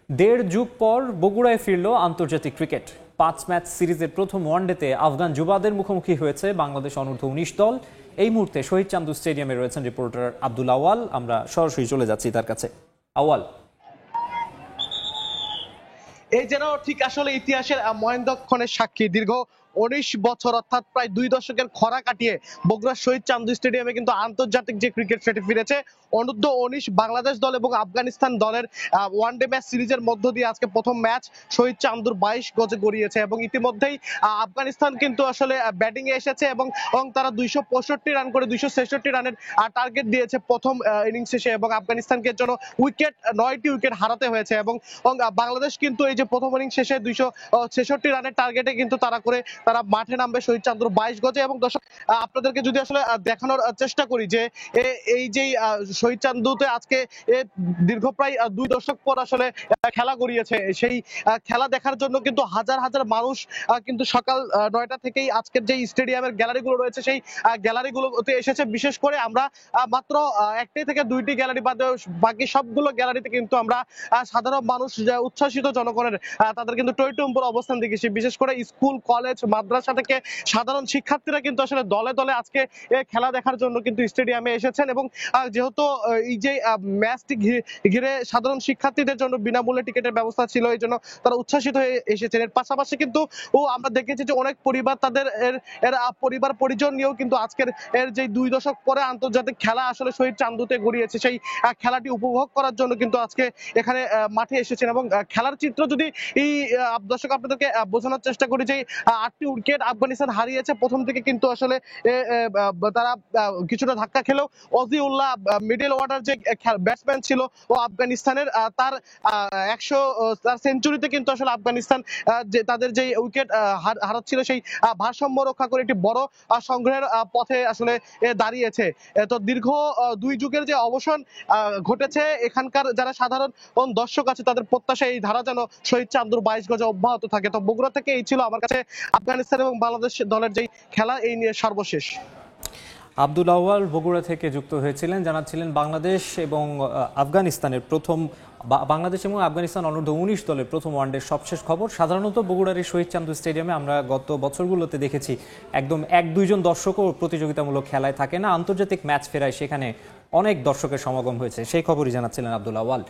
দেড় যুগ পর বগুড়ায় ফিরল আন্তর্জাতিক ক্রিকেট। 5 ম্যাচ সিরিজের প্রথম ওয়ানডেতে আফগান যুবাদের মুখোমুখি হয়েছে বাংলাদেশ অনূর্ধ্ব 19 দল। এই মুহূর্তে শহীদ চান্দু স্টেডিয়ামে রয়েছেন রিপোর্টার আব্দুল আওয়াল। আমরা সরাসরি চলে যাচ্ছি তার কাছে। আওয়াল, এই যেন ঠিক আসলে ইতিহাসের মহেন্দ্রক্ষণের সাক্ষী। দীর্ঘ 19 বছর অর্থাৎ প্রায় 2 দশকের খরা কাটিয়ে বগুড়া শহীদ চান্দু স্টেডিয়ামে কিন্তু আন্তর্জাতিক যে ক্রিকেট সেটি ফিরেছে। অনূর্ধ্ব 19 বাংলাদেশ দল এবং আফগানিস্তান দলের ওয়ানডে ম্যাচ সিরিজের মধ্য দিয়ে আজকে প্রথম ম্যাচ শহীদ চান্দুর 22 গজে গড়িয়েছে এবং ইতিমধ্যেই আফগানিস্তান কিন্তু আসলে ব্যাটিং এ এসেছে এবং তারা 265 রান করে 266 রানের টার্গেট দিয়েছে প্রথম ইনিংস শেষে এবং আফগানিস্তানকে জন্য 9টি উইকেট হারাতে হয়েছে এবং বাংলাদেশ কিন্তু এই যে প্রথম ইনিংস শেষে 266 রানের টার্গেটে কিন্তু তারা মাঠে নামবে শহীদ চান্দুর 22 গজে। এবং দর্শক, আপনাদেরকে যদি আসলে দেখানোর চেষ্টা করি যে এই যে শহীদ চান্দুতে আজকে দীর্ঘ প্রায় 2 দশক পর আসলে খেলা গড়িয়েছে, সেই খেলা দেখার জন্য কিন্তু হাজার হাজার মানুষ কিন্তু সকাল 9টা থেকেই আজকের যে স্টেডিয়ামের গ্যালারিগুলো রয়েছে সেই গ্যালারিগুলোতে এসেছে। বিশেষ করে আমরা মাত্র 1টি থেকে 2টি গ্যালারি বাদে বাকি সবগুলো গ্যালারিতে কিন্তু আমরা সাধারণ মানুষ, উচ্ছ্বাসিত জনগণের তাদের কিন্তু টইটুম্বর অবস্থান দেখেছি। বিশেষ করে স্কুল, কলেজ, মাদ্রাসা থেকে সাধারণ শিক্ষার্থীরা কিন্তু আসলে দলে দলে আজকে খেলা দেখার জন্য কিন্তু স্টেডিয়ামে এসেছেন এবং যেহেতু এই যে ম্যাচটি ঘিরে সাধারণ শিক্ষার্থীদের জন্য বিনামূল্যে টিকিটের ব্যবস্থা ছিল, এই জন্য তারা উচ্ছ্বাসিত হয়ে এসেছেন। এর পাশাপাশি কিন্তু আমরা দেখেছি যে অনেক পরিবার তাদের পরিবার পরিজন নিয়েও কিন্তু আজকের যে 2 দশক পরে আন্তর্জাতিক খেলা আসলে শহীদ চান্দুতে গড়িয়েছে সেই খেলাটি উপভোগ করার জন্য কিন্তু আজকে এখানে মাঠে এসেছেন। এবং খেলার চিত্র যদি এই দর্শক আপনাদেরকে বোঝানোর চেষ্টা করি যে 8টি উইকেট আফগানিস্তান হারিয়েছে। প্রথম থেকে কিন্তু আসলে তারা কিছুটা ধাক্কা খেলেও অজিউল্লাহ মিডল অর্ডার যে ব্যাটসম্যান ছিল ও আফগানিস্তানের, তার 100 তার সেঞ্চুরিতে কিন্তু আসলে আফগানিস্তান যে তাদের যে উইকেট হারাচ্ছিল সেই ভারসাম্য রক্ষা করে একটি বড় সংগ্রহের পথে আসলে দাঁড়িয়েছে। তো দীর্ঘ 2 যুগের যে অবসান ঘটেছে, এখানকার যারা সাধারণ দর্শক আছে তাদের প্রত্যাশা এই ধারা যেন শহীদ চান্দুর 22 গজে অব্যাহত থাকে। তো বগুড়া থেকে এই ছিল আমার কাছে আফগানিস্তান এবং বাংলাদেশ দলের যে খেলা এই নিয়ে সর্বশেষ। আব্দুল আওয়াল বগুড়া থেকে যুক্ত হয়েছিলেন, জানাচ্ছিলেন বাংলাদেশ এবং আফগানিস্তানের বাংলাদেশ এবং আফগানিস্তান অনূর্ধ্ব 19 দলের প্রথম ওয়ানডের সবশেষ খবর। সাধারণত বগুড়ার এই শহীদ চান্দু স্টেডিয়ামে আমরা গত বছরগুলোতে দেখেছি একদম 1-2 জন দর্শকও প্রতিযোগিতামূলক খেলায় থাকে না। আন্তর্জাতিক ম্যাচ ফেরায় সেখানে অনেক দর্শকের সমাগম হয়েছে, সেই খবরই জানাচ্ছিলেন আব্দুল আওয়াল।